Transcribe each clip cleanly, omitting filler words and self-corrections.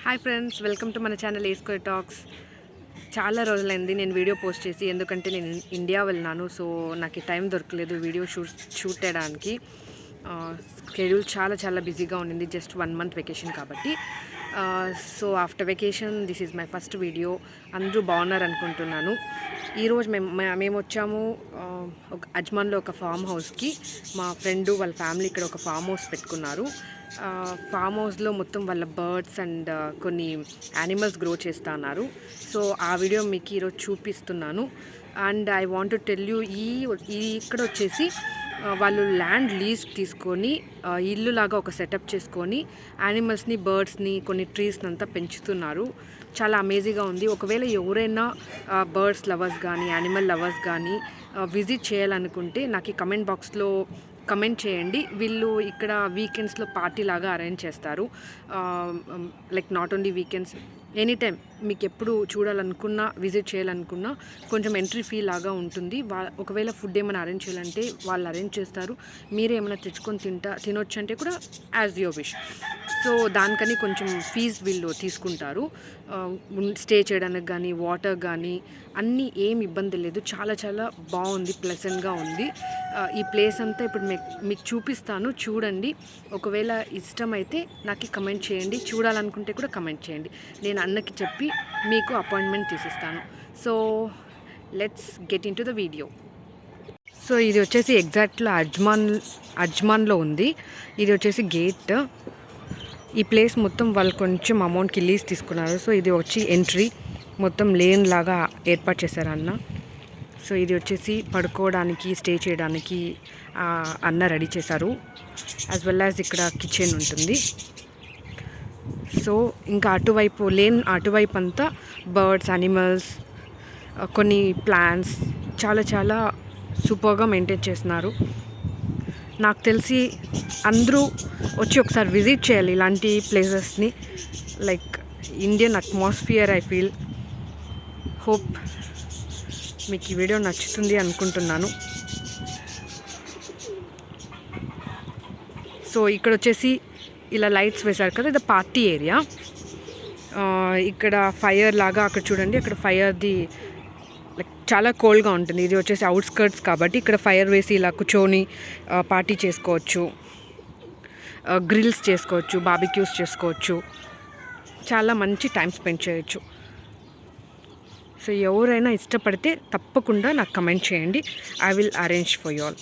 Hi friends, welcome to మన channel ఏస్కోయ్ talks. చాలా రోజులైంది నేను వీడియో పోస్ట్ చేసి, ఎందుకంటే నేను ఇండియా వెళ్ళినాను. సో నాకు ఈ టైం దొరకలేదు వీడియో షూట్ చేయడానికి. స్కెడ్యూల్ చాలా బిజీగా ఉండింది, జస్ట్ 1 మంత్ వెకేషన్ కాబట్టి. So after vacation this is my first video. అందరూ బాగున్నారు అనుకుంటున్నాను. ఈరోజు మేము వచ్చాము ఒక అజ్మాన్లో ఒక ఫామ్ హౌస్కి. మా ఫ్రెండ్ వాళ్ళ ఫ్యామిలీ ఇక్కడ ఒక ఫామ్ హౌస్ పెట్టుకున్నారు. ఫామ్ హౌస్లో మొత్తం వాళ్ళ బర్డ్స్ అండ్ కొన్ని యానిమల్స్ గ్రో చేస్తూ ఉన్నారు. సో ఆ వీడియో మీకు ఈరోజు చూపిస్తున్నాను. And I want to tell you, ఇక్కడ వచ్చేసి వాళ్ళు ల్యాండ్ లీజ్ తీసుకొని ఇల్లు లాగా ఒక సెటప్ చేసుకొని యానిమల్స్ని, బర్డ్స్ని, కొన్ని ట్రీస్ని అంతా పెంచుతున్నారు. చాలా అమేజింగ్గా ఉంది. ఒకవేళ ఎవరైనా బర్డ్స్ లవర్స్ కానీ, యానిమల్ లవర్స్ కానీ విజిట్ చేయాలనుకుంటే నాకు ఈ కమెంట్ బాక్స్లో కమెంట్ చేయండి. వీళ్ళు ఇక్కడ వీకెండ్స్లో పార్టీ లాగా అరేంజ్ చేస్తారు. Like not only weekends, any time మీకు ఎప్పుడు చూడాలనుకున్నా, విజిట్ చేయాలనుకున్నా కొంచెం ఎంట్రీ ఫీ లాగా ఉంటుంది. ఒకవేళ ఫుడ్ ఏమైనా అరేంజ్ చేయాలంటే వాళ్ళు అరేంజ్ చేస్తారు. మీరే ఏమైనా తెచ్చుకొని తినొచ్చు అంటే కూడా యాజ్ యువర్ విష్. సో దానికని కొంచెం ఫీజ్ వీళ్ళు తీసుకుంటారు. స్టే చేయడానికి కానీ, వాటర్ కానీ అన్నీ ఏం ఇబ్బంది లేదు. చాలా బాగుంది, ప్లెజెంట్గా ఉంది. ఈ ప్లేస్ అంతా ఇప్పుడు మీకు చూపిస్తాను, చూడండి. ఒకవేళ ఇష్టమైతే నాకు కమెంట్ చేయండి, చూడాలనుకుంటే కూడా కమెంట్ చేయండి. నేను అన్నకి చెప్పి మీకు అపాయింట్మెంట్ తీసిస్తాను. So let's get into the video. So ఇది వచ్చేసి ఎగ్జాక్ట్లో అజ్మాన్లో ఉంది. ఇది వచ్చేసి గేట్. ఈ ప్లేస్ మొత్తం వాళ్ళు కొంచెం అమౌంట్కి లీజ్ తీసుకున్నారు. సో ఇది వచ్చి ఎంట్రీ, మొత్తం లేన్ లాగా ఏర్పాటు చేశారు అన్న. సో ఇది వచ్చేసి పడుకోవడానికి, స్టే చేయడానికి అన్న రెడీ చేశారు. యాజ్ వెల్ యాజ్ ఇక్కడ కిచెన్ ఉంటుంది. సో ఇంకా అటువైపు లేన్, అటువైపు అంతా బర్డ్స్, యానిమల్స్, కొన్ని ప్లాంట్స్ చాలా సూపర్గా మెయింటైన్ చేస్తున్నారు. నాకు తెలిసి అందరూ వచ్చి ఒకసారి విజిట్ చేయాలి ఇలాంటి ప్లేసెస్ని. Like Indian atmosphere I feel. Hope మీకు ఈ వీడియో నచ్చుతుంది అనుకుంటున్నాను. సో ఇక్కడ వచ్చేసి ఇలా లైట్స్ వేశారు కదా, ఇది పార్టీ ఏరియా. ఇక్కడ ఫైర్ లాగా, అక్కడ చూడండి, అక్కడ ఫైర్ది లైక్ చాలా కోల్డ్గా ఉంటుంది. ఇది వచ్చేసి అవుట్స్కర్ట్స్ కాబట్టి ఇక్కడ ఫైర్ వేసి ఇలా కూర్చొని పార్టీ చేసుకోవచ్చు, గ్రిల్స్ చేసుకోవచ్చు, బార్బిక్యూస్ చేసుకోవచ్చు. చాలా మంచి టైం స్పెండ్ చేయొచ్చు. సో ఎవరైనా ఇష్టపడితే తప్పకుండా నాకు కమెంట్ చేయండి. I will arrange for you all.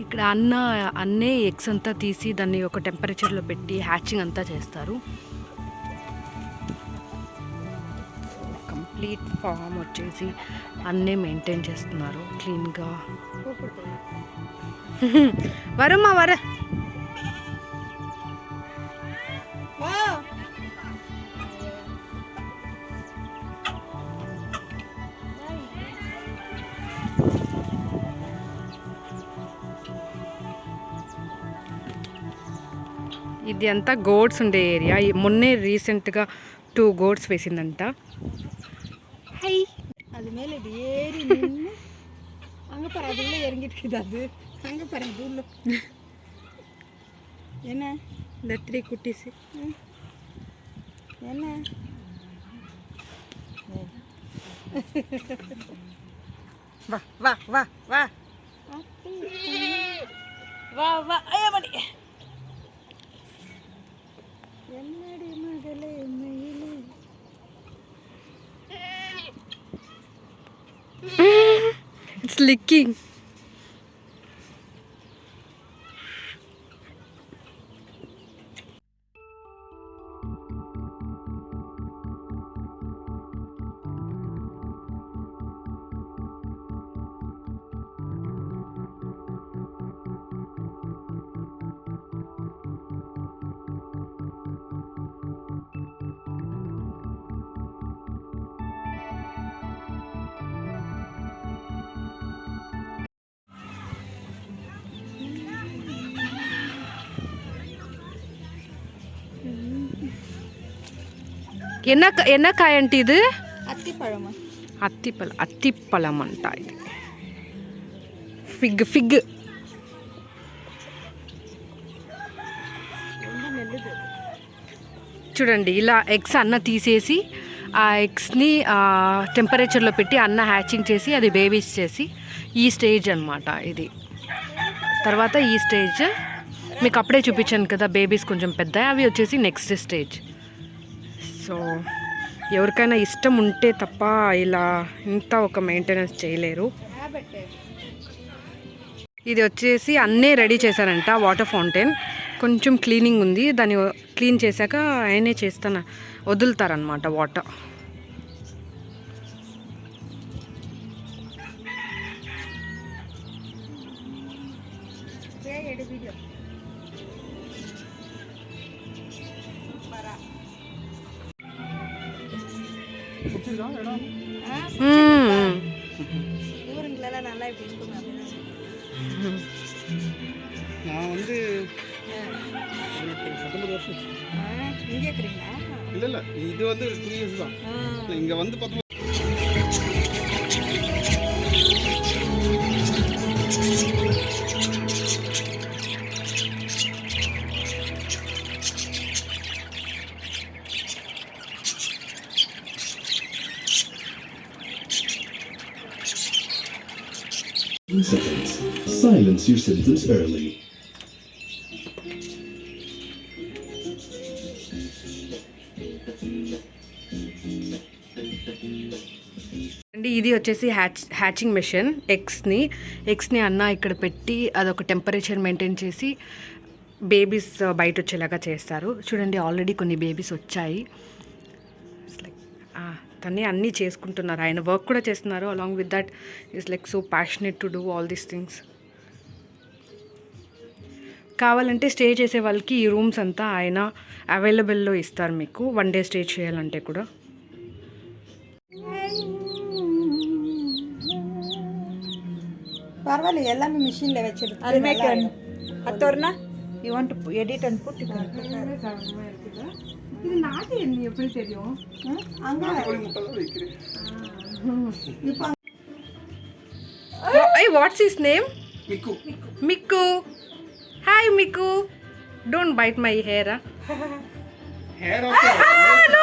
ఇక్కడ అన్నే ఎగ్స్ అంతా తీసి దాన్ని ఒక టెంపరేచర్లో పెట్టి హ్యాచింగ్ అంతా చేస్తారు. కంప్లీట్ ఫామ్ వచ్చేసి అన్నే మెయింటైన్ చేస్తున్నారు క్లీన్గా. వరమ్మా వర. ఇది అంతా గోడ్స్ ఉండే ఏరియా. మొన్నే రీసెంట్గా 2 గోడ్స్ వేసిందంట. హై அது மேலே இது ஏறி நின்று அங்கே பாரு, அது உள்ளே இறங்கிட்டு இருக்குது. அது அங்கே பாரு, அது உள்ள என்ன இந்த 3 குட்டிஸ் என்ன வா வா வா வா வா வா. ஐயா படி. என்னடி மகளே மயிலே. It's licking. என்ன காய் ஆண்டி இது? அத்திப்பழமா? అత్తిపళ్ళం అంట ఇది. ఫిగ్ చూడండి. ఇలా ఎగ్స్ అన్న తీసేసి ఆ ఎగ్స్ని టెంపరేచర్లో పెట్టి అన్న హ్యాచింగ్ చేసి అది బేబీస్ చేసి ఈ స్టేజ్ అనమాట ఇది. తర్వాత ఈ స్టేజ్ మీకు అప్పుడే చూపించాను కదా, బేబీస్ కొంచెం పెద్ద, అవి వచ్చేసి నెక్స్ట్ స్టేజ్. సో ఎవరికైనా ఇష్టం ఉంటే తప్ప ఇలా ఇంత ఒక మెయింటెనెన్స్ చేయలేరు. ఇది వచ్చేసి అన్నీ రెడీ చేశారంట. వాటర్ ఫౌంటైన్ కొంచెం క్లీనింగ్ ఉంది, దాన్ని క్లీన్ చేశాక ఆయనే వదులుతారనమాట వాటర్. ஊருங்களெல்லாம் நல்லா இப்படி இருக்குங்க. நான் வந்து 19 வருஷம் இங்கே இருக்கிறீங்களா? இல்லை இது வந்து 2 இயர்ஸ் தான். இங்கே வந்து 19. Seconds. Silence your symptoms early. అండి ఇది వచ్చేసి హ్యాచింగ్ మెషిన్. ఎగ్స్ని అన్న ఇక్కడ పెట్టి అదొక టెంపరేచర్ మెయింటైన్ చేసి బేబీస్ బయట వచ్చేలాగా చేస్తారు. చూడండి ఆల్రెడీ కొన్ని బేబీస్ వచ్చాయి. తనే అన్నీ చేసుకుంటున్నారు, ఆయన వర్క్ కూడా చేస్తున్నారు. Along with that is like so passionate to do all these things. కావాలంటే స్టే చేసే వాళ్ళకి ఈ రూమ్స్ అంతా ఆయన అవైలబుల్లో ఇస్తారు మీకు, 1 డే స్టే చేయాలంటే కూడా. பரவாயில்ல, எல்லாமே மிஷினில் வச்சிருக்கு. அதுமேட்டு அத்தோர்னா you want to edit and put. இது நாட்டு எண்ணி எப்படி தெரியும்? அங்கே Hey, what's his name? Mikku. Hi Mikku. Don't bite my hair. Hair okay. No.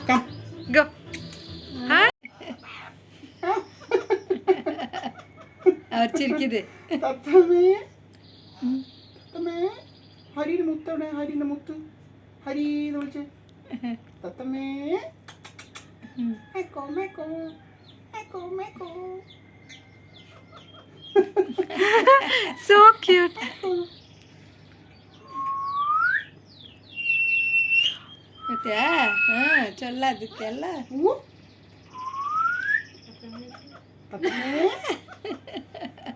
Come. Go. Hi. அவர் சிரிக்குது. தத்தமே ஹரின்னு முத்தோட ஹரின்னு முத்து ஹரி தோச்சு தத்தமே மேக்கோ மேக்கோ மேக்கோ மேக்கோ. So cute. ಮತ್ತೆ ಚೊಲ್ಲದಕ್ಕೆಲ್ಲ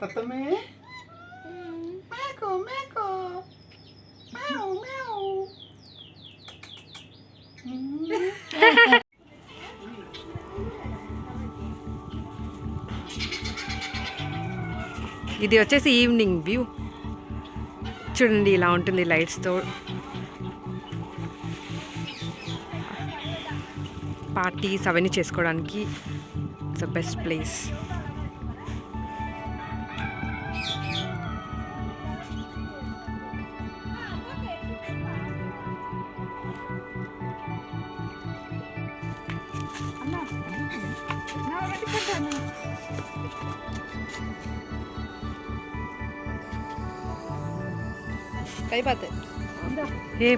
தத்தமே மேக்கோ மேக்கோ மேவ் மேவ். ఇది వచ్చేసి ఈవినింగ్ వ్యూ. చూడండి ఇలా ఉంటుంది లైట్స్తో. పార్టీస్ అవన్నీ చేసుకోవడానికి ఇట్స్ ద బెస్ట్ ప్లేస్. கை பார்த்து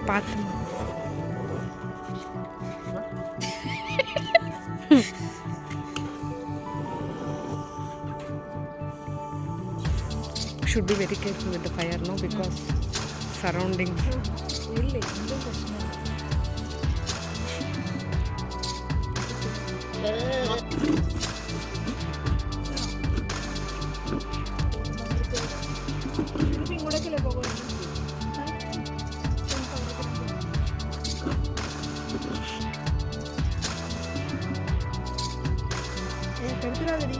பார்த்து should be very careful with the fire, no, because surroundings. இல்லை உடக்கில் போக கெடுத்துடாதடி.